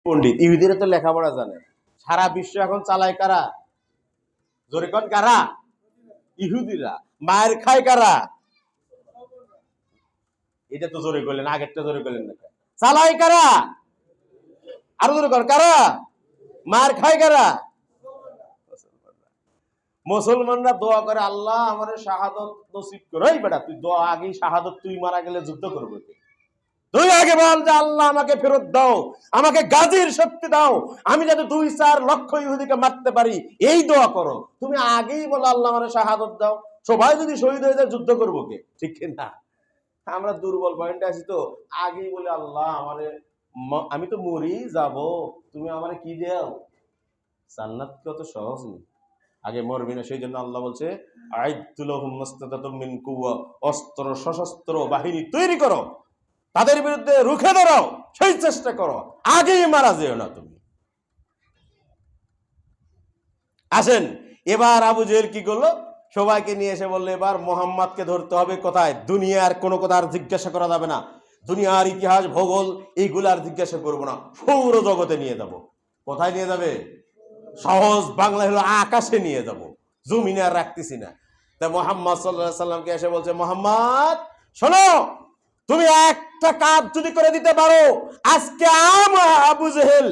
পণ্ডিত ইহুদিরা তো লেখাপড়া জানে। সারা বিশ্ব এখন চালায় কারা? জোরে কোন কারা? ইহুদিরা। মায়ের খায় কারা? এটা তো জোরে করলেন, আগেরটা জোরে করলেন না। চালায় কারা? আরো জোরে কর, কারা? মায়ের খায় কারা? মুসলমানরা দোয়া করে, আল্লাহ আমারে শাহাদত নসিব করো। এই বেটা, তুই দোয়া আগেই শাহাদত, তুই মারা গেলে যুদ্ধ করবো কে? তুই আগে বল যে আল্লাহ আমাকে ফেরত দাও, আমাকে গাজীর শক্তি দাও, আমি যাতে 2-4 লক্ষ ইহুদিকে মারতে পারি, এই দোয়া করো। তুমি আগেই বলো আল্লাহ আমারে শাহাদত দাও। সবাই যদি শহীদ হয়ে যায় যুদ্ধ করবো কে? ঠিক না? আমরা দুর্বল পয়েন্টে আছি তো আগেই বলে আল্লাহ আমারে, আমি তো মরি যাব, তুমি আমারে কি দাও? জান্নাত কত সহজ নেই, আগে মরবি না। সেই জন্য আল্লাহ বলছে অস্ত্র সশস্ত্র বাহিনী তৈরি করো, তাদের বিরুদ্ধে রুখে দাঁড়াও, সেই চেষ্টা করো, আগেই মারা যেও না তুমি। আসেন এবার আবু জেহেল কি করলো? সবাইকে নিয়ে এসে বললো এবার মোহাম্মদকে ধরতে হবে। কোথায়? দুনিয়ার কোনো কথা আর জিজ্ঞাসা করা যাবে না, দুনিয়ার ইতিহাস ভূগোল এইগুলো আর জিজ্ঞাসা করবো না, সৌর জগতে নিয়ে যাব। কোথায় নিয়ে যাবে? সহজ বাংলা হলো আকাশে নিয়ে যাব, জমিনে আর রাখতেছি না। তা মোহাম্মদ সাল্লাল্লাহু আলাইহি সাল্লামকে এসে বলছে, মোহাম্মদ শোনো, তুমি একটা কাজ যদি করে দিতে পারো, আজকে আবু জেহেল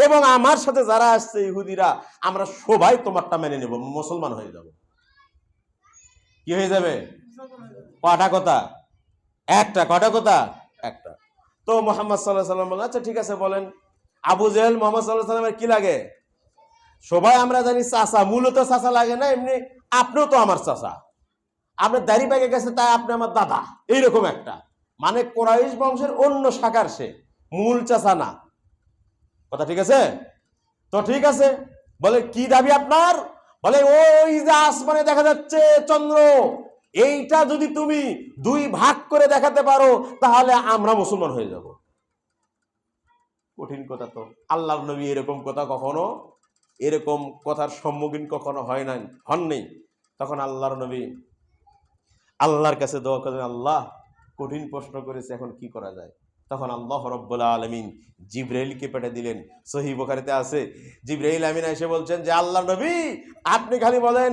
এবং আমার সাথে যারা আসছে ইহুদিরা, আমরা সবাই তোমারটা মেনে নেব, মুসলমান হয়ে যাব। কি হয়ে যাবে? কটা কথা? একটা। কটা কথা? একটা। তো মোহাম্মদ সাল্লাল্লাহু আলাইহি সাল্লাম বললেন, আচ্ছা ঠিক আছে বলেন। আবু জেহেল মোহাম্মদ সাল্লাল্লাহু আলাইহি সাল্লামের কি লাগে? সবাই আমরা জানি চাচা, মূলত চাচা লাগে না, এমনি আপনিও তো আমার চাচা, আপনার দাড়ি পেকে গেছে তাই আপনি আমার দাদা, এইরকম একটা, মানে কুরাইশ বংশের অন্য শাখার সে, মূল চাচা না। কথা ঠিক আছে? তো ঠিক আছে, বলে কি দাবি আপনার? বলে ওই যে আসমানে দেখা যাচ্ছে চন্দ্র, এইটা যদি তুমি 2 ভাগ করে দেখাতে পারো তাহলে আমরা মুসলমান হয়ে যাব। কঠিন কথা তো। আল্লাহর নবী এরকম কথা কখনো, এরকম কথার সম্মুখীন কখনো হননি। তখন আল্লাহর নবী আল্লাহর কাছে দোয়া করেন, আল্লাহ কঠিন প্রশ্ন করেছে, এখন কি করা যায়? তখন আল্লাহ রাব্বুল আলামিন জিবরাইলকে পাঠিয়ে দিলেন। সহিহ বুখারীতে আছে, জিবরাইল আমিন এসে বলছেন যে আল্লাহ নবী আপনি খালি বলেন,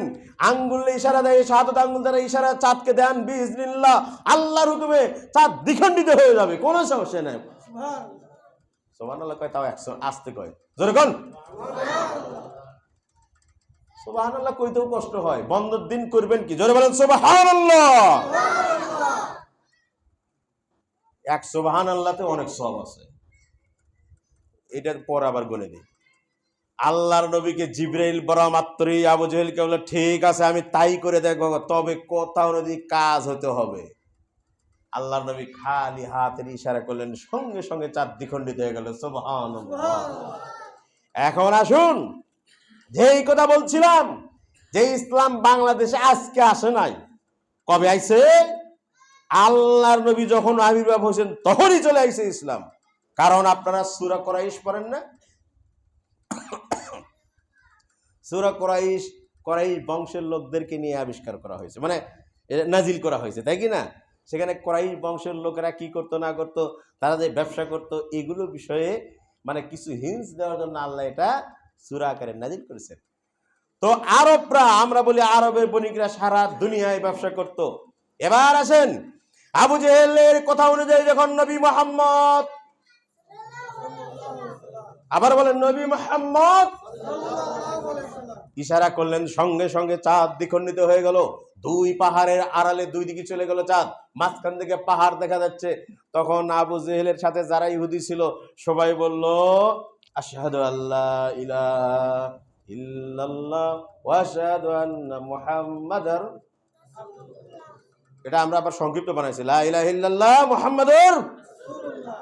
আঙ্গুলে ইশারা দেয়, শাহাদাত আঙ্গুল দ্বারা ইশারা চাঁদকে দেন বিইজনিল্লাহ, আল্লাহর হুকুমে চাঁদ দ্বিখণ্ডিত হয়ে যাবে, কোনো সমস্যা নাই। সুবহানাল্লাহ কয়, তাও 100 আস্তে কয়, জোরে কোন সুবহানাল্লাহ। কইতেও কষ্ট হয়, বন্ধর দিন করবেন কি, জোরে বলেন সুবহানাল্লাহ। এক সুবহানাল্লাহতে অনেক সওয়াব আছে, এটার পর আবার গুনে দিই। আল্লাহর নবীকে জিবরাইল বলা মাত্রই আবু জেহেলকে বলে, ঠিক আছে আমি তাই করে দেখবো, তবে কোথাও যদি কাজ হতে হবে। আল্লাহর নবী খালি হাতের ইশারা করলেন, সঙ্গে সঙ্গে চাঁদ দ্বিখণ্ডিত হয়ে গেল। সুবহানাল্লাহ। এখন আসুন, যেই কথা বলছিলাম যে ইসলাম বাংলাদেশে আজকে আসে নাই, কবে আইছে? আল্লাহর নবী যখন আবির্ভাব হয়েছেন তখনই চলে আইছে ইসলাম। কারণ আপনারা সূরা কুরাইশ পড়েন না? সূরা কুরাইশ, কুরাইশ বংশের লোকদেরকে নিয়ে আবিষ্কার করা হয়েছে, মানে নাজিল করা হয়েছে, তাই কি না? সেখানে কুরাইশ বংশের লোকেরা কি করতো না করতো, তারা যে ব্যবসা করতো, এগুলো বিষয়ে মানে কিছু হিন্স দেওয়ার জন্য আল্লাহ এটা সূরা আকারে নাজিল করেছেন। তো আরবরা, আমরা বলি আরবের বণিকরা সারা দুনিয়ায় ব্যবসা করত। এবার আসেন, আবু জেহেলের কথা অনুযায়ী যখন নবী মুহাম্মদ, আবার বলেন নবী মুহাম্মদ ইশারা করলেন, সঙ্গে সঙ্গে চাঁদ দ্বিখণ্ডিত হয়ে গেল। 2 পাহাড়ের আড়ালে 2 দিকে চলে গেল চাঁদ, মাঝখান থেকে পাহাড় দেখা যাচ্ছে। তখন আবু জেহেলের সাথে যারা ইহুদি ছিল সবাই বলল, আশহাদু আল্লা ইলাহা ইল্লাল্লাহ ওয়া আশহাদু আন্না মুহাম্মাদার, এটা আমরা আবার সংক্ষিপ্ত বানাইছি, লা ইলাহা ইল্লাল্লাহ মুহাম্মাদুর রাসূলুল্লাহ।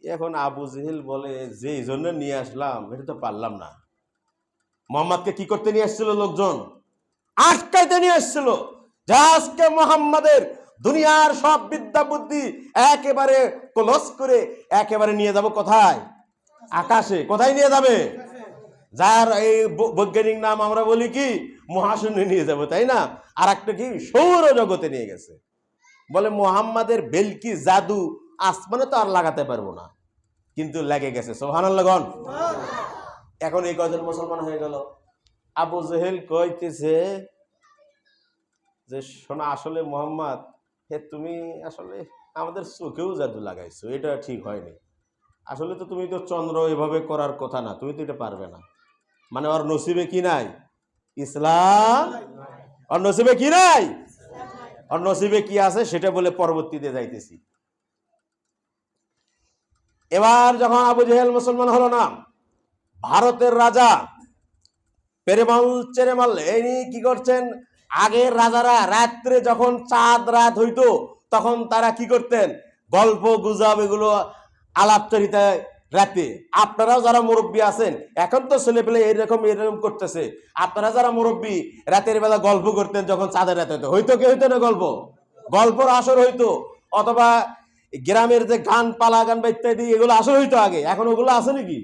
এখন আবু জেহেল বলে, যে জন্য নিয়ে আসলাম এটা তো পারলাম না। মোহাম্মদকে কি করতে নিয়ে আসছিল? লোকজন আটকাইতে নিয়ে আসছিল, যে আজকে মোহাম্মদের দুনিয়ার সব বিদ্যা বুদ্ধি একেবারে ক্লোজ করে একেবারে নিয়ে যাব কোথায়? আকাশে। কোথায় নিয়ে যাবে? যার এই বৈজ্ঞানিক নাম আমরা বলি কি, মহাশূন্যে নিয়ে যাব, তাই না? আর একটা কি, সৌর জগতে নিয়ে গেছে। বলে মোহাম্মদের বেলকি জাদু আসমানে তো আর লাগাতে পারবো না, কিন্তু লেগে গেছে। সুবহানাল্লাহ গণ। এখন এই কয়জন মুসলমান হয়ে গেল। আবু জেহেল কইতেছে যে শোনা, আসলে মোহাম্মদ, হে তুমি আসলে আমাদের চোখেও জাদু লাগাইছো, এটা ঠিক হয়নি। আসলে তো তুমি তো চন্দ্র এভাবে করার কথা না, তুমি তো এটা পারবে না। মানে ওর নসিবে কি নাই? ইসলাম। ওর নসিবে কি নাই? ওর নসিবে কি আছে সেটা বলে পরবর্তীতে যাইতেছি। এবার যখন আবু জেহেল মুসলমান হলো না, ভারতের রাজা পেরেমাল চেরেমাল ইনি কি করছেন, আগের রাজারা রাত্রে যখন চাঁদ রাত হইতো তখন তারা কি করতেন, গল্প গুজব এগুলো আলাপচারিতায় রাতে। আপনারাও যারা মুরব্বী আছেন, এখন তো ছেলে পেলে এরকম করতেছে, আপনারা যারা মুরব্বী রাতের বেলা গল্প করতেন যখন চাঁদের রাত হইতো, হইতো কি হইতো না? গল্পর আসর হইতো, অথবা গ্রামের যে গান, পালা গান বা ইত্যাদি এগুলো আসর হইতো আগে। এখন ওগুলো আছে নাকি?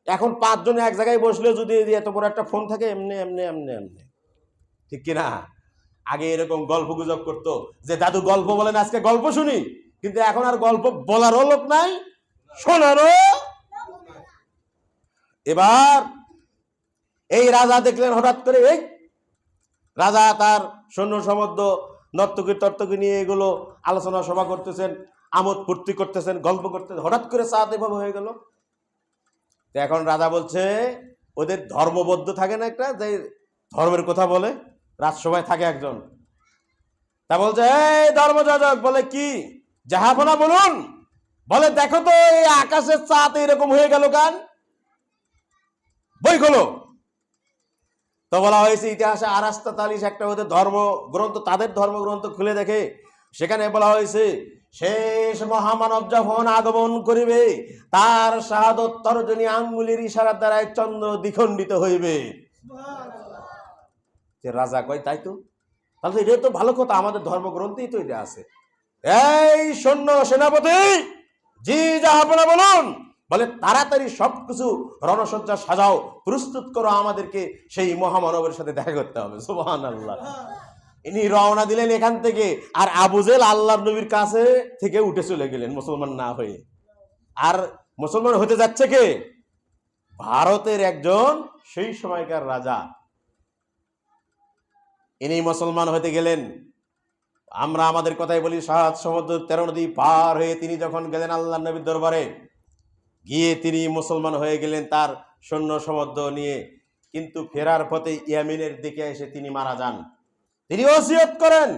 এখন 5 জন এক জায়গায় বসলে যদি এত বড় একটা ফোন থাকে, এমনি এমনি এমনি এমনি, ঠিক কিনা? আগে এরকম গল্প গুজব করতো যে দাদু গল্প বলেন, আজকে গল্প শুনি। কিন্তু এখন আর গল্প বলারও লোক নাই, শোনারও। এবার এই রাজা দেখলেন হঠাৎ করে, এই রাজা তার সৈন্য সমর্থ নর্তকী টর্তকী নিয়ে এগুলো আলোচনা সভা করতেছেন, আমোদ ফুর্তি করতেছেন, গল্প করতেছেন, হঠাৎ করে চাঁদ এভাবে হয়ে গেল। এখন রাজা বলছে, ওদের ধর্মবদ্ধ থাকে না একটা, যে ধর্মের কথা বলে, রাজসভায় থাকে একজন, তা বলছে, এই ধর্মযাজক, বলে কি জাহাপনা বলুন, বলে দেখো তো এই আকাশের চাঁদ এরকম হয়ে গেল কেন? বই খোলো। তো বলা হয়েছে ইতিহাসে আরাস্তাতালিশ একটা ওদের ধর্মগ্রন্থ, তাদের ধর্মগ্রন্থ খুলে দেখে, সেখানে বলা হয়েছে শেষ মহামানব যখন আগমন করিবে, তার শাহাদত তর্জনী আঙ্গুলের ইশারার দ্বারা চন্দ্র দ্বিখণ্ডিত হইবে। রাজা কয়, তাই তো, তাহলে এটা তো ভালো কথা, আমাদের ধর্মগ্রন্থেই তো এটা আছে। এই সৈন্য সেনাপতি, জি জাহাপনা বলুন, বলে তাড়াতাড়ি সবকিছু রণসজ্জা সাজাও, প্রস্তুত করো, আমাদেরকে সেই মহামানবের সাথে দেখা করতে হবে। সুবহানাল্লাহ। ইনি রওনা দিলেন এখান থেকে, আর আবু জেহেল আল্লাহর নবীর কাছে থেকে উঠে চলে গেলেন মুসলমান না হয়ে। আর মুসলমান হতে যাচ্ছে কে? ভারতের একজন সেই সময়কার রাজা, ইনি মুসলমান হতে গেলেন। আমরা আমাদের কথাই বলি, 7 সমুদ্র 13 নদী পার হয়ে তিনি যখন গেলেন আল্লাহর নবীর দরবারে, গিয়ে তিনি মুসলমান হয়ে গেলেন তার সৈন্য সমর্থ নিয়ে। কিন্তু ফেরার পথে ইয়ামিনের দিকে এসে তিনি মারা যান। তিনি ওসিয়ত করেন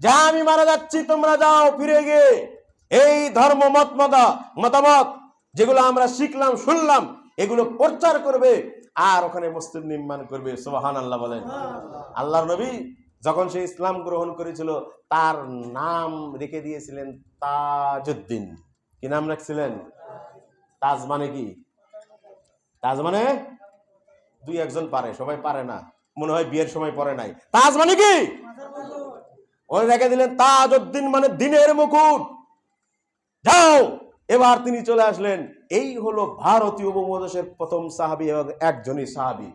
যে আমি মারা যাচ্ছি, তোমরা যাও ফিরে গিয়ে এই ধর্ম মতামত যেগুলো আমরা শিখলাম শুনলাম এগুলো প্রচার করবে, আর ওখানে মসজিদ নির্মাণ করবে। সুবহানাল্লাহ বলেন। আল্লাহর নবী যখন সে ইসলাম গ্রহণ করেছিল, তার নাম রেখে দিয়েছিলেন তাজউদ্দিন। কি নাম রাখছিলেন? তাজ মানে কি? তাজ মানে 2-1 জন পারে, সবাই পারে না, মনে হয় বিয়ের সময় পরে নাই। তাজ মানে কি? ওই রেখে দিলেন তাজউদ্দিন, মানে দিনের মুকুট। যাও। এবার তিনি চলে আসলেন। এই হলো ভারতীয় উপমহাদেশের প্রথম সাহাবী এবং একজনই সাহাবী।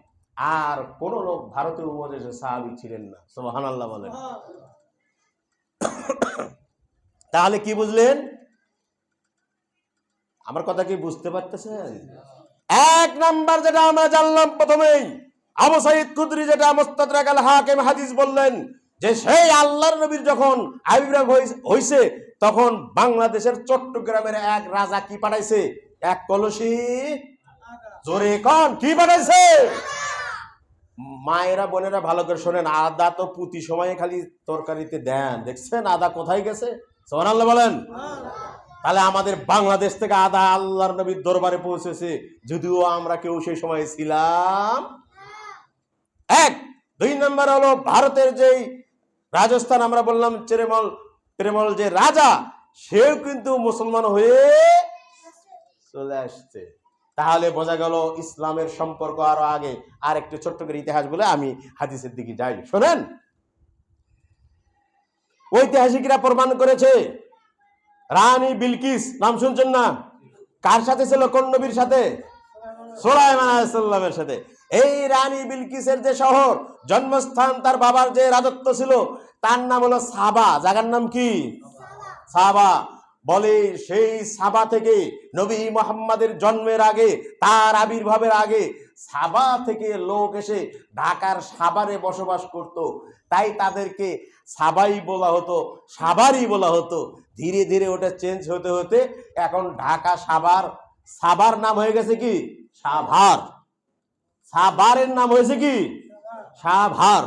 আর কোন লোক ভারতীয় উপমহাদেশের সাহাবী ছিলেন না। সুবহানাল্লাহ বলেন। তাহলে কি বুঝলেন? আমার কথা কি বুঝতে পারতেছেন? 1 নাম্বার যেটা আমরা জানলাম প্রথমেই, আবু সাঈদ খুদরি যেটা মুস্তাদরাক আল হাকিম হাদিস বললেন, যে সেই আল্লাহর নবীর যখন আবির্ভাব হইছে, তখন বাংলাদেশের চট্টগ্রামের এক রাজা কি পাঠাইছে? 1 কলসি, জোরে কোন, কি পাঠাইছে? মায়েরা বোনেরা ভালো করে শোনেন, আদা তো প্রতি সময়ে খালি তরকারিতে দেন, দেখছেন আদা কোথায় গেছে? সুবহানাল্লাহ বলেন। তাহলে আমাদের বাংলাদেশ থেকে আদা আল্লাহর নবীর দরবারে পৌঁছেছে, যদিও আমরা কেউ সেই সময় ছিলাম। 1 2 নাম্বার হলো ভারতের যেই রাজস্থান আমরা বললাম পেরেমাল যে রাজা, সেও কিন্তু মুসলমান হয়ে চলে আসছে। তাহলে বোঝা গেল ইসলামের সম্পর্ক আরো আগে। আর একটু ছোট্ট করে ইতিহাস বলে আমি হাদিসের দিকে যাই, শোনেন। ঐতিহাসিকরা প্রমাণ করেছে, রানী বিলকিস নাম শুনছেন না? কার সাথে ছিল? কোন নবীর সাথে? সুলাইমান আলাইহিস সালামের সাথে। এই রানী বিলকিসের যে শহর, জন্মস্থান, তার বাবার যে রাজত্ব ছিল, তার নাম হলো সাবা। জায়গার নাম কি? সাবা। বলে সেই সাবা থেকে নবী মুহাম্মাদের জন্মের আগে, তার আবির্ভাবের আগে সাবা থেকে লোক এসে ঢাকার সাভারে বসবাস করত, তাই তাদেরকে সাবাই বলা হতো, সাভারই বলা হতো। ধীরে ধীরে ওটা চেঞ্জ হতে হতে এখন ঢাকা সাভার, সাভার নাম হয়ে গেছে কি সাভার, সাভারের নাম হয়েছে কি সাভার।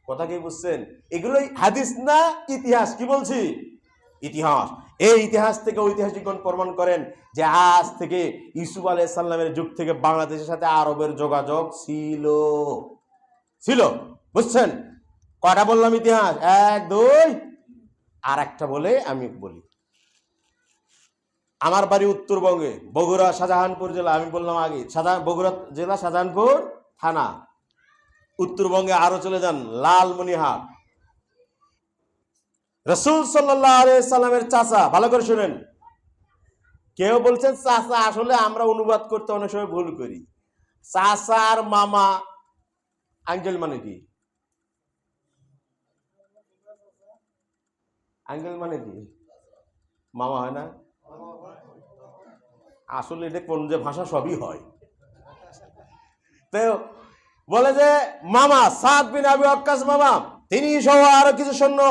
কথা কি বুঝছেন? এগুলোই হাদিস না ইতিহাস? কি বলছি? ইতিহাস। এই ইতিহাস থেকে ঐতিহাসিকগণ প্রমাণ করেন যে আজ থেকে ইউসুফ আলাইহিস সালামের যুগ থেকে বাংলাদেশের সাথে আরবের যোগাযোগ ছিল ছিল। বুঝছেন? কয়টা বললাম ইতিহাস? 1 2। আর একটা বলে আমি বলি, আমার বাড়ি উত্তরবঙ্গে, বগুড়া শাহজাহানপুর জেলা। আমি বললাম আগে বগুড়া জেলা শাহজাহানপুর থানা। উত্তরবঙ্গে আরো চলে যান, লালমনিরহাট। রাসূল সাল্লাল্লাহু আলাইহি সাল্লামের চাচা, ভালো করে শুনেন। কেউ বলছেন চাচা, আসলে আমরা অনুবাদ করতে অনেক সময় ভুল করি। চাচা আর মামা, আঙ্কেল মানে কি? আঙ্কেল মানে কি? মামা হয় না? আসলে এটা কোন যে ভাষা সবই হয়। তো বলে যে মামা, সাদ বিন আবি ওয়াক্কাস মামা, তিনি সহ আরো কিছু সৈন্য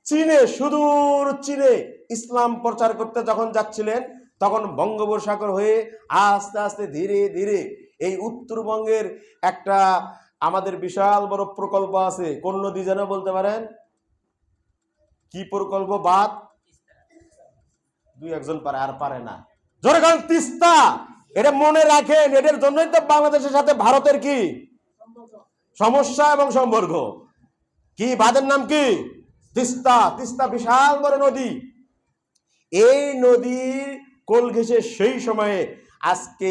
চীনে, সুদূর চীনে ইসলাম প্রচার করতে যখন যাচ্ছিলেন, তখন বঙ্গোপসাগর হয়ে আস্তে আস্তে ধীরে ধীরে এই উত্তরবঙ্গের একটা আমাদের বিশাল বড় প্রকল্প আছে। কোন নদী যেন বলতে পারেন? কি প্রকল্প? বাদ 2-1 জন পারে, আর পারে না। জোরগান তিস্তা। এটা মনে রাখেন, এদের জন্যই তো বাংলাদেশের সাথে ভারতের কি সমস্যা এবং সম্পর্ক। কি বাঁধের নাম কি? তিস্তা। তিস্তা বিশাল বড় নদী। এই নদীর কোল ঘেঁষে সেই সময়ে, আজকে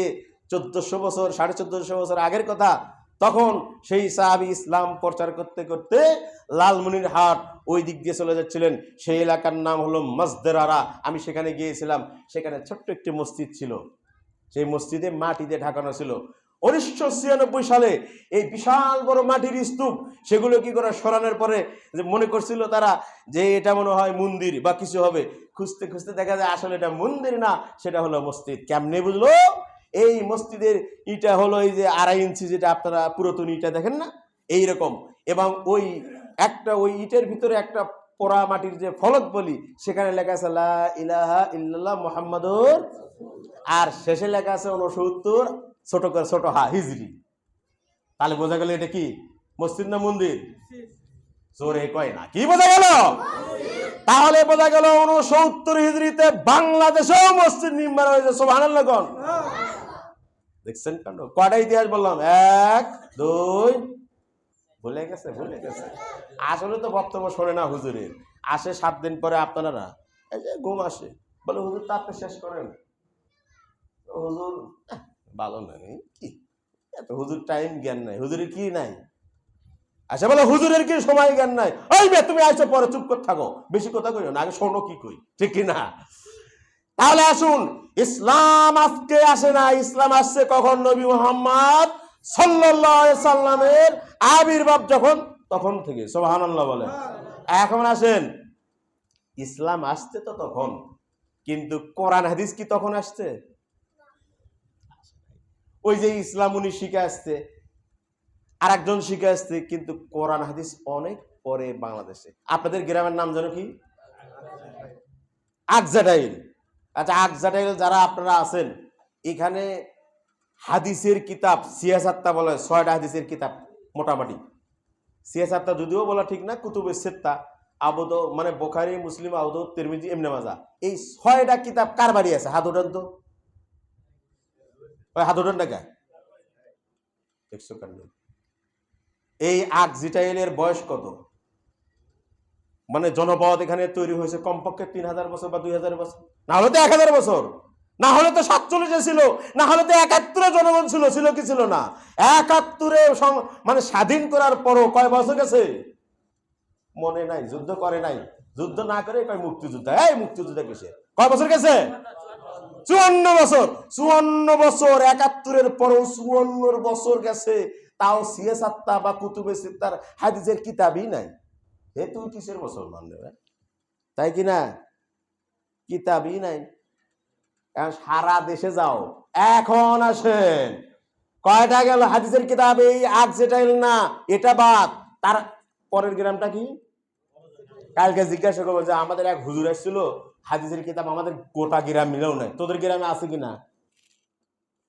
1400 বছর 1450 বছর আগের কথা, তখন সেই সাহাবী ইসলাম প্রচার করতে করতে লালমনিরহাট ওই দিক দিয়ে চলে যাচ্ছিলেন। সেই এলাকার নাম হলো মসজিদে আরা। আমি সেখানে গিয়েছিলাম। সেখানে ছোট্ট একটি মসজিদ ছিল, সেই মসজিদে মাটি দিয়ে ঢাকানো ছিল। 1996 সালে এই বিশাল বড় মাটির স্তূপ, সেগুলো কি করে সরানোর পরে যে মনে করছিল তারা যে এটা মনে হয় মন্দির বা কিছু হবে, খুঁজতে খুঁজতে দেখা যায় আসলে এটা মন্দির না, সেটা হলো মসজিদ। কেমনে বুঝলো? এই মসজিদের ইটা হলো এই যে 2.5 ইঞ্চি, যেটা আপনারা পুরাতন ইটা দেখেন না, এইরকম। এবং ওই ওই ইটের ভিতরে একটা পোড়া মাটির যে ফলক বলি, সেখানে লেখা আছে লা ইলাহা ইল্লাল্লাহ মুহাম্মাদুর, আর শেষে লেখা আছে 69 ছোট করে ছোট হিজরি। তাহলে বোঝা গেল এটা কি মসজিদ না মন্দির? জোরে কয় না, কি বোঝা গেল? তাহলে বোঝা গেল 69 হিজরিতে বাংলাদেশেও মসজিদ নির্মাণ হয়েছে। সুবহানাল্লাহ। দেখছেন কাণ্ড? কয়টা ইতিহাস বললাম? 1 2। ভুলে গেছে, ভুলে গেছে। আসলে তো বক্তব্য শোনে না হুজুরের। আসে 7 দিন পরে আপনারা, এই যে ঘুম আসে, বলে হুজুর তাতে শেষ করেন। হুজুর ভালো নাই, কি এত হুজুর টাইম জ্ঞান নাই, হুজুরের কি নাই? আচ্ছা বলে হুজুরের কি সময় জ্ঞান নাই? ওই বে তুমি আইছো পরে চুপ করে থাকো, বেশি কথা কইও না, আগে শোনো কি কই, ঠিক কি না? তাহলে আসুন, ইসলাম আজকে আসে না, ইসলাম আসছে কখন? নবী মুহাম্মদ সাল্লাল্লাহু আলাইহি সাল্লামের আবির্ভাব যখন, তখন থেকে। সুবহানাল্লাহ বলে। এখন আসেন, ইসলাম আসছে তো তখন, কিন্তু কোরআন হাদিস কি তখন আসছে? ওই যে ইসলাম উনি শিখে আসছে, আর একজন শিখে আসছে, কিন্তু কোরআন হাদিস অনেক পরে বাংলাদেশে। আপনাদের গ্রামের নাম জানো কি? আকজাটাইল। আচ্ছা, আকজাটাইল যারা আপনারা আছেন, এখানে হাদিসের কিতাব সিয়াসাত্তা বলে 6টা হাদিসের কিতাব মোটামুটি। সিয়াসাত্তা যদিও বলা ঠিক না, কুতুবে সিত্তা, আবুদ মানে বুখারী, মুসলিম, আবু দাউদ, তিরমিজি, ইবনে মাজাহ, এই 6টা কিতাব কার বাড়ি আছে? হাত উঠান তো, ওই হাত উঠান টাকা দেখছো কেন? এই আকজিটাইলের বয়স কত? মানে জনপদ এখানে তৈরি হয়েছে কমপক্ষে 3000 বছর বা 2000 বছর, না হলে তো 1000 বছর, না হলে তো 47 ছিল, না হলে তো 71 জনগণ ছিল, ছিল কি ছিল না? 71 মানে স্বাধীন করার পরও কয় বছর গেছে মনে নাই? যুদ্ধ করে নাই, যুদ্ধ না করে কয় মুক্তিযুদ্ধ। এই মুক্তিযুদ্ধ কিসে? কয় বছর গেছে? 54 বছর। 54 বছর, 71-এর পরও 54 বছর গেছে, তাও সিয়াসাত্তা বা কুতুবে সিত্তার হাদিসের কিতাবই নাই। হে তুই কিসের মুসলমান রে? তাই কি না? কিতাবই নাই। এখন সারা দেশে যাও, এখন আসেন, কয়টা গেল হাদিসের কিতাব? এই আগ যেটা এল না, এটা বাদ, তার পরের গ্রামটা কি? কালকে জিজ্ঞাসা করবো যে আমাদের এক হুজুর আসছিল, হাদিসের কিতাব আমাদের গোটা গ্রাম মিলেও নাই, তোদের গ্রামে আছে কিনা?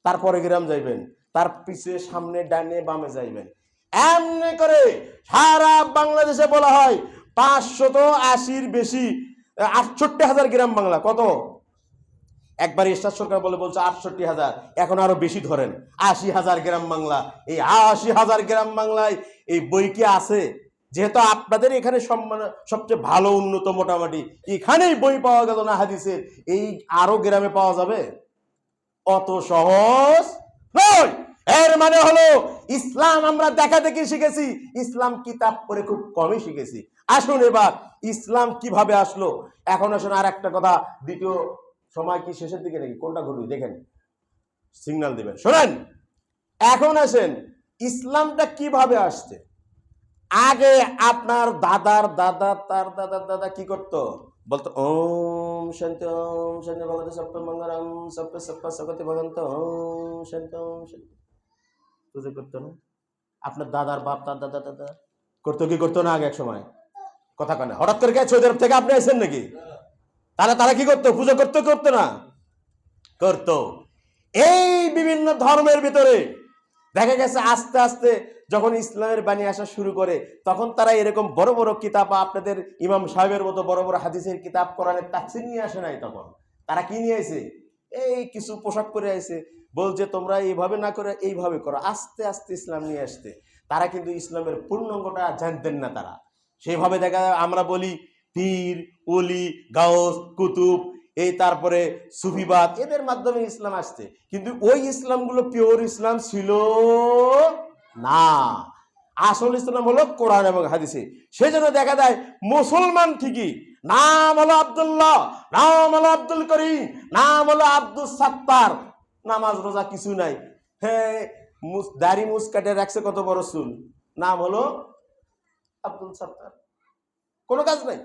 তারপরে গ্রাম যাইবেন, তার পিছে সামনে ডানে বামে যাইবেন, এমনি করে সারা বাংলাদেশে বলা হয় 580-র বেশি, 68,000 গ্রাম বাংলা। কত? একবার এরশাদ সরকার বলছে 68,000, এখন আরো বেশি ধরেন, 80,000 গ্রাম বাংলা। এই 80,000 গ্রাম বাংলায় এই বই কি আছে? যেহেতু আপনাদের এখানে সবচেয়ে ভালো উন্নত, মোটামুটি এখানেই বই পাওয়া গেল না হাদিসের, এই আরো গ্রামে পাওয়া যাবে? অত সহজ নয়। এর মানে হলো ইসলাম আমরা দেখা দেখি শিখেছি, ইসলাম কিতাব পড়ে খুব কমই শিখেছি। আসুন এবার ইসলাম কিভাবে আসলো। এখন আসুন আর একটা কথা, দ্বিতীয় সময় কি শেষের দিকে নাকি কোনটা ঘটবে দেখেন, সিগন্যাল দিবেন, শোনেন। এখন আসেন ইসলামটা কিভাবে আসছে। আগে আপনার দাদার দাদা, তার দাদার দাদা কি করতো? বলতো ওম শান্তি, ওম শান্তি ভগবতে সপ্ত মঙ্গলম, সপ্ত সপ্ত সকতি ভগন্ত, ওম শান্তি, ওম শান্তি। পুজো করতো না আপনার দাদার বাপ, তার দাদা দাদা করতো কি করতো না? আগে এক সময় কথা কানে হঠাৎ করে গেছে সৌদি আরব থেকে আপনি আসেন নাকি? তারা কি করতো? পুজো করতো, করতো না? করতো। এই বিভিন্ন ধর্মের ভিতরে দেখা গেছে আস্তে আস্তে যখন ইসলামের বাণী আসা শুরু করে, তখন তারা এরকম বড় বড় কিতাব, আপনাদের ইমাম সাহেবের মতো বড় বড় হাদিসের কিতাব, কোরআনের তাফসীর নিয়ে আসে নাই। তখন তারা কি নিয়ে আসে? এই কিছু পোশাক করে আসে, বলছে তোমরা এইভাবে না করে এইভাবে করো। আস্তে আস্তে ইসলাম নিয়ে আসতে, তারা কিন্তু ইসলামের পূর্ণাঙ্গটা জানতেন না। তারা সেইভাবে দেখা যায় আমরা বলি পীর, ওলি, গাউস, কুতুব, এই তারপরে সুফিবাদ, এদের মাধ্যমে ইসলাম আসছে, কিন্তু ওই ইসলামগুলো পিওর ইসলাম ছিল না। আসল ইসলাম হলো কোরআন এবং হাদিসে। সেজন্য দেখা যায় মুসলমান ঠিকই, নাম হলো আব্দুল্লাহ, নাম হলো আব্দুল করিম, নাম হলো আব্দুল সাত্তার, নামাজ রোজা কিছু নাই। হ্যাঁ, দাড়ি মুছ কাটে রাখছে কত বড় চুল, নাম হলো আব্দুল সাত্তার, কোনো কাজ নাই।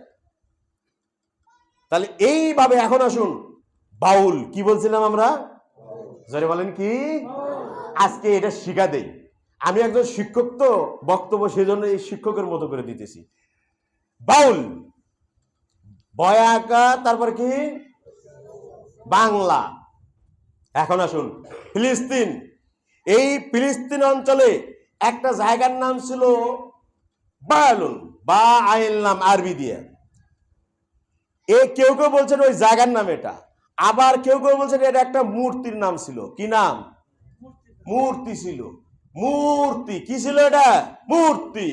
তাহলে এইভাবে এখন আসুন বাউল, কি বলছিলাম আমরা? জোরে বলেন কি? আজকে এটা শিখা দেই। আমি একজন শিক্ষক তো, বক্তব্য সেজন্য এই শিক্ষকের মতো করে দিতেছি। বাউল বয়াকা, তারপর কি বাংলা। এখন আসুন ফিলিস্তিন, এই ফিলিস্তিন অঞ্চলে একটা জায়গার নাম ছিল বায়ালুন, বা আইল নাম আরবি দিয়ে। কেউ কেউ বলছেন ওই জায়গার নাম এটা, আবার কেউ কেউ বলছেন এটা একটা মূর্তির নাম ছিল। কি নাম? মূর্তি ছিল। মূর্তি কি ছিল? এটা মূর্তি।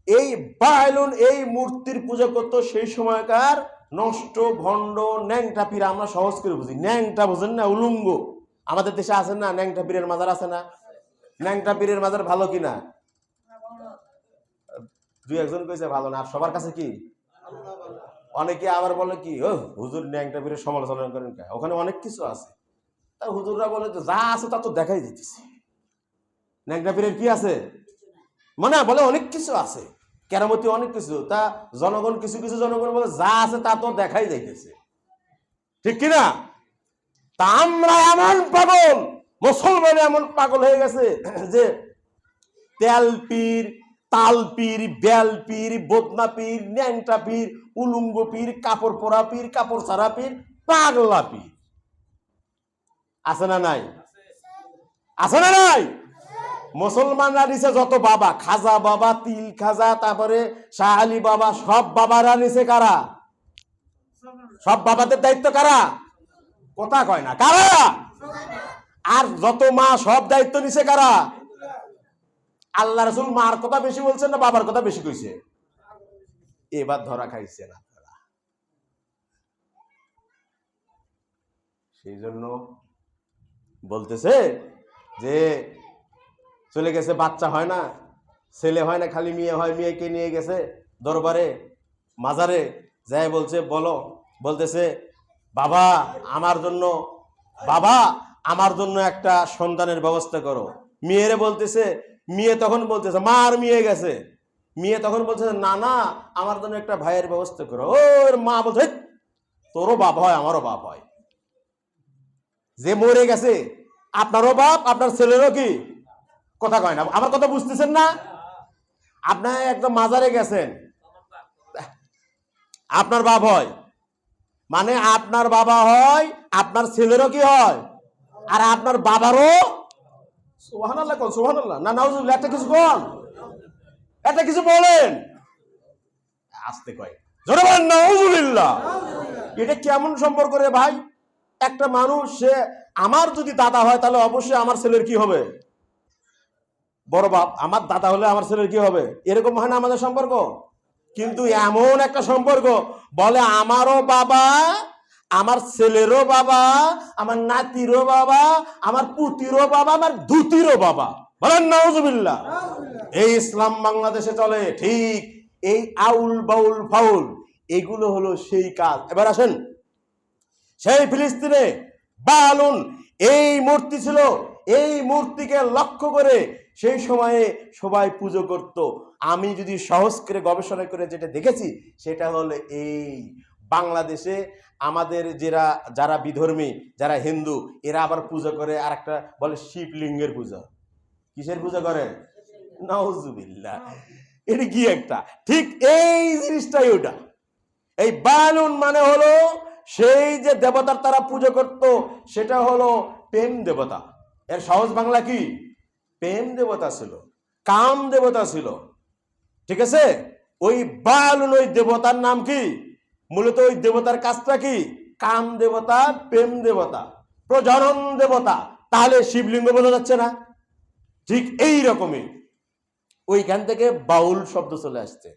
এই বায়ালুন এই মূর্তির পূজা করতো সেই সময়কার নষ্ট ভণ্ড ন্যাংটা পীর। আমরা সহজ করে বুঝি, ন্যাংটা বোঝেন না? উলুঙ্গ। আমাদের দেশে আছেন না ন্যাংটা পীরের মাজার? আছে না? ন্যাংটা পীরের মাজার ভালো কিনা? দুই একজন কইছে ভালো না, আর সবার কাছে কি? অনেকে আবার বলে কি, ও হুজুর ন্যাংটা পীরের সমালোচনা করেন, ওখানে অনেক কিছু আছে। তা হুজুররা বলে তো যা আছে তা তো দেখাই দিতেছি। ন্যাংটা পীরের কি আছে? মানে বলে অনেক কিছু আছে, কেরামতি অনেক কিছু। তা জনগণ, কিছু কিছু জনগণ বলে যা আছে তা তো দেখাই যাইতেছে, ঠিক কিনা? তা আমরা এমন পাগল, মুসলমান এমন পাগল হয়ে গেছে যে তেল পীর, তাল পীর, বেল পীর, বদনা পীর, ন্যাংটা পীর, উলুঙ্গ পীর, কাপড় পরা পীর, কাপড় ছাড়া পীর, পাগলা পীর। আছে না নাই? আছে না নাই? মুসলমানরা নিচে যত বাবা, খাজা বাবা, তিল খাজা, তারপরে শাহ আলী বাবা, সব বাবারা নিচে কারা? সব বাবাদের দায়িত্ব কারা? কথা কয় না, কারা? আর যত মা, সব দায়িত্ব নিচে কারা? আল্লাহ রাসূল মার কথা বেশি বলছেন না বাবার কথা বেশি কইছে? এবার ধরা খাইছে না। সেই জন্য বলতেছে যে চলে গেছে, বাচ্চা হয় না, ছেলে হয় না, খালি মেয়ে হয়। মেয়েকে নিয়ে গেছে দরবারে, মাজারে যাই বলছে বলো, বলতেছে বাবা আমার জন্য একটা সন্তানের ব্যবস্থা করো। মেয়েরে বলতেছে, মেয়ে তখন বলতেছে, মার মেয়ে গেছে, মেয়ে তখন বলতেছে না না আমার জন্য একটা ভাইয়ের ব্যবস্থা করো। ওর মা বলছে তোরও বাপ হয়, আমারও বাপ হয়। যে মরে গেছে আপনারও বাপ, আপনার ছেলেরও কি? কথা কয় না, আমার কথা বুঝতেছেন না? আপনার একদম মাজারে গেছেন, আপনার বাপ হয়, মানে আপনার বাবা হয়, আপনার ছেলেরও কি হয়, আর আপনার বাবারও। সুবহানাল্লাহ কোন, সুবহানাল্লাহ না নাউজুবিল্লাহ, একটা কিছু কোন, একটা কিছু বলেন, আসতে কয় জোরে বলেন নাউজুবিল্লাহ। এটা কেমন সম্পর্ক রে ভাই? একটা মানুষ, সে আমার যদি দাদা হয় তাহলে অবশ্যই আমার ছেলের কি হবে? বড় বাপ। আমার দাদা হলে আমার ছেলের কি হবে? এরকম হয় না আমাদের সম্পর্ক? কিন্তু এমন একটা সম্পর্ক, বলে আমারও বাবা, আমার ছেলেরও বাবা, আমার নাতিরও বাবা, আমার পুতিরও বাবা, আমার ধুতিরও বাবা। বলেন নাউজুবিল্লাহ। এই ইসলাম বাংলাদেশে চলে ঠিক। এই আউল বাউল ফাউল এগুলো হলো সেই কাজ। এবার আসেন, সেই ফিলিস্তিনে বালুন এই মূর্তি ছিল, এই মূর্তিকে লক্ষ্য করে সেই সময়ে সবাই পুজো করত। আমি যদি সহজ করে গবেষণা করে যেটা দেখেছি, সেটা হলো এই বাংলাদেশে আমাদের যারা বিধর্মী, যারা হিন্দু, এরা আবার পুজো করে আর একটা বলে শিবলিঙ্গের পূজা। কিসের পূজা করে? নাউজুবিল্লাহ। এটা কি একটা, ঠিক এই জিনিসটাই ওটা। এই বালুন মানে হলো সেই যে দেবতার তারা পুজো করত, সেটা হলো প্রেম দেবতা। এর সহজ বাংলা কি? প্রেম দেবতা ছিল, কাম দেবতা ছিল। ঠিক আছে? ওই বালুন, ওই দেবতার নাম কি? মূলত ওই দেবতার কাজটা কি? কাম দেবতা, প্রেম দেবতা, প্রজনন দেবতা। তাহলে শিবলিঙ্গ বোঝা যাচ্ছে না? ঠিক এই রকমই ওইখান থেকে বাউল শব্দ চলে আসছে।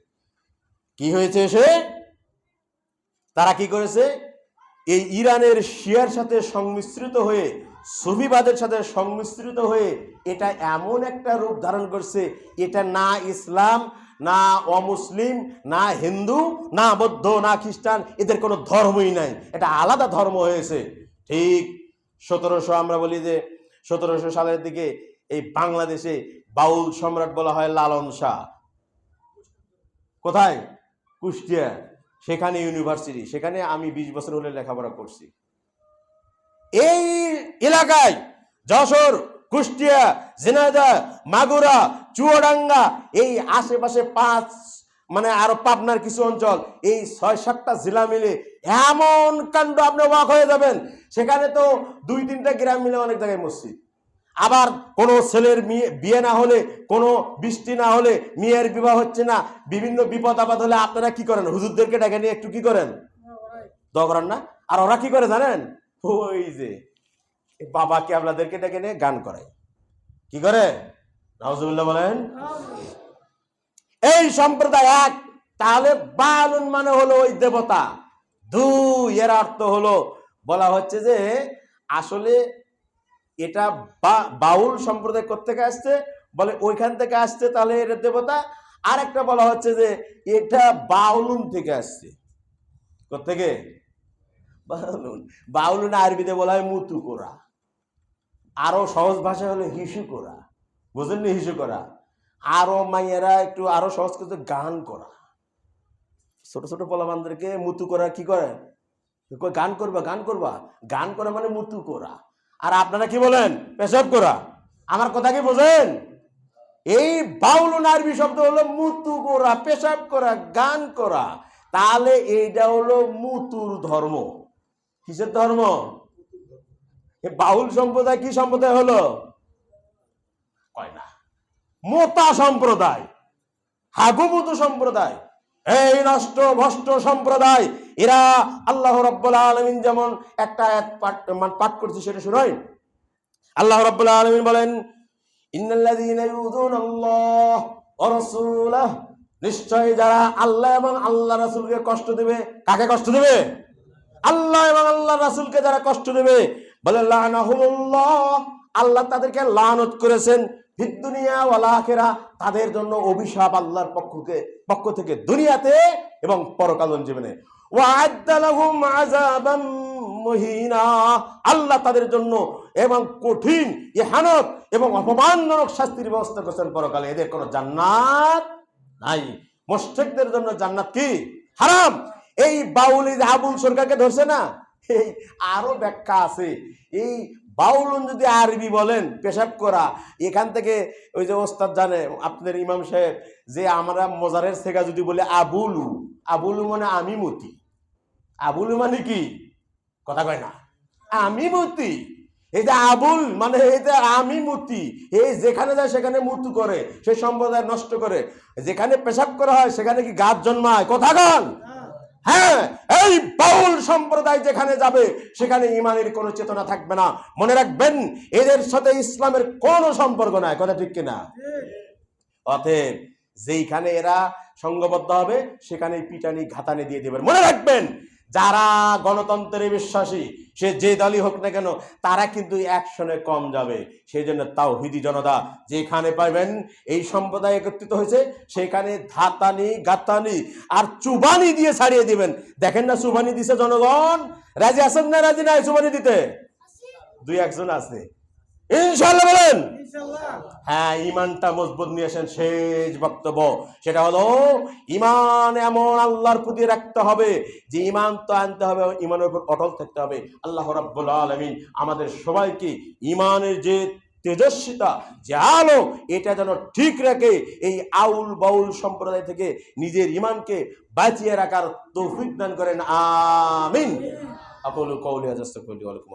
কি হয়েছে? এসে তারা কি করেছে? এই ইরানের শিয়ার সাথে সংমিশ্রিত হয়ে, সুফিবাদের সাথে সংমিশ্রিত হয়ে এটা এমন একটা রূপ ধারণ করছে, এটা না ইসলাম, না অমুসলিম, না হিন্দু, না বৌদ্ধ, না খ্রিস্টান, এদের কোনো ধর্মই নাই, এটা আলাদা ধর্ম হয়েছে। ঠিক 1700, আমরা বলি যে 1700 সালের দিকে এই বাংলাদেশে বাউল সম্রাট বলা হয় লালন শাহ। কোথায়? কুষ্টিয়া। সেখানে ইউনিভার্সিটি, সেখানে আমি 20 বছর হলে লেখাপড়া করছি। এই এলাকায় যশোর, কুষ্টিয়া, ঝিনাইদহ, মাগুরা, চুয়াডাঙ্গা, এই আশেপাশে মানে আরো পাবনার কিছু অঞ্চল, এই 6-7টা জেলা মিলে এমন কাণ্ড, আপনি অবাক হয়ে যাবেন। সেখানে তো 2-3টা গ্রাম মিলে অনেক জায়গায় মসজিদ। আবার কোনো ছেলের বিয়ে না হলে, কোনো বৃষ্টি না হলে, মেয়ের বিবাহ হচ্ছে না, বিভিন্ন বিপদ আপদ হলে আপনারা কি করেন? হুজুরদেরকে ডেকে নিয়ে একটু কি করেন? দোয়া করেন না? আর ওরা কি করে জানেন? ওই যে বাবাকে আপনাদেরকে ডেকে নিয়ে গান করায়। কি করে? নাউজুবিল্লাহ বলেন। এই সম্প্রদায় এক। তাহলে বালুন মানে হলো ওই দেবতা। 2, এর অর্থ হলো, বলা হচ্ছে যে আসলে এটা বাউল সম্প্রদায় কোত্থেকে আসছে? বলে ওইখান থেকে আসছে, তাহলে এর দেবতা। আর একটা বলা হচ্ছে যে এটা বাউলুন থেকে আসছে। কোত্থেকে? বাউলুন। বাউলুন আরবিতে বলা হয় মুতু করা, আরো সহজ ভাষা হলো হিসু করা। বুঝলেন? হিসু করা। আরো মাইয়েরা একটু আরো সহজ করতে গান করা। ছোট ছোট পোলাপানদেরকে মুতু করা কি করে? গান করবা, গান করবা। গান করা মানে মুতু করা। আর আপনারা কি বলেন? পেশাব করা। আমার কথা কি বোঝেন? এই বাউলুন আরবি শব্দ হলো মুতু করা, পেশাব করা, গান করা। তাহলে এইটা হলো মুতুর ধর্ম। কিসের ধর্ম? বাউল সম্প্রদায় কি সম্প্রদায় হলো? কয় না, মোতা সম্প্রদায়, হাগুমুতু সম্প্রদায়, এই নষ্ট ভ্রষ্ট সম্প্রদায়। এরা আল্লাহ রাব্বুল আলামিন যেমন একটা আয়াত পাঠ করছে, সেটা শুনুন। আল্লাহ রাব্বুল আলামিন বলেন, ইন্নাল্লাযীনা ইউযুনাল্লাহ ওয়া রাসূলাহু, নিশ্চয় যারা আল্লাহ এবং আল্লাহ রাসূলকে কষ্ট দেবে। কাকে কষ্ট দেবে? আল্লাহ এবং আল্লাহ রাসূলকে যারা কষ্ট দেবে, বলে লানাহুমুল্লাহ, আল্লাহ তাদেরকে লানত করেছেন, ফিদ দুনিয়া ওয়াল আখিরাহ, তাদের জন্য অভিশাপ আল্লাহর পক্ষ থেকে দুনিয়াতে এবং পরকালীন জীবনে। ওয়া আ'আদ্দা লাহুম আযাবাম মুহিনা, আল্লাহ তাদের জন্য এবং কঠিন, ইহানত এবং অপমানজনক শাস্তির ব্যবস্থা করেছেন পরকালে। এদের কোনো জান্নাত নাই। মুশরিকদের জন্য জান্নাত কি? হারাম। এই বাউল আবুল সরকারকে ধরছে না, এই আরো ব্যাখ্যা আছে। এই বাউলুন যদি আরবি বলেন পেশাব করা, এখান থেকে ওই যে ওস্তাদ জানে আপনার ইমাম সাহেব, যে আমরা মজারের সেগা যদি বলে আবুলু, আবুলু মানে আমি মতি, আবুলু মানে কি কথা কয় না, আমি মতি। এই যে আবুল মানে এই যে আমি মূর্তি, এই যেখানে যায় সেখানে মূর্তি করে, সেই সম্প্রদায় নষ্ট করে। যেখানে পেশাব করা হয় সেখানে কি গাছ জন্মায়? কথা কন। হ্যাঁ, এই বাউল সম্প্রদায় যেখানে যাবে সেখানে ইমানের কোনো চেতনা থাকবে না। মনে রাখবেন, এদের সাথে ইসলামের কোনো সম্পর্ক নাই। কথা ঠিক কিনা? অতএব যেইখানে এরা সংঘবদ্ধ হবে সেখানে পিটানি ঘাতানি দিয়ে দেবেন। মনে রাখবেন, যারা গণতন্ত্রে বিশ্বাসী, সে যে দলই হোক না কেন, তারা কিন্তু অ্যাকশনে কম যাবে। সেই জন্য তাওহীদি জনতা যেখানে পাবেন এই সম্প্রদায় একত্রিত হয়েছে, সেখানে ধাতানি গাতানি আর চুবানি দিয়ে ছাড়িয়ে দিবেন। দেখেন না চুবানি দিছে জনগণ, রাজি আছেন না রাজি নাই চুবানি দিতে? দুই একজন আছে ইনশাআল্লাহ বলেন। হ্যাঁ, ইমানটা মজবুত নিয়ে আসেন। শেষ বক্তব্য সেটা হলো, ইমান এমন আল্লাহর প্রতি রাখতে হবে যে ইমান তো আনতে হবে, ইমানের উপর অটল থাকতে হবে। আল্লাহ রাব্বুল আলামিন আমাদের সবাইকে ইমানের যে তেজস্বিতা, যে আলো, এটা যেন ঠিক রাখে এই আউল বাউল সম্প্রদায় থেকে নিজের ইমানকে বাঁচিয়ে রাখার তৌফিক দান করেন। আমিন। আকুলু কওলি হাযা, আস্তাগফিরুল্লাহ ওয়া লাকুম।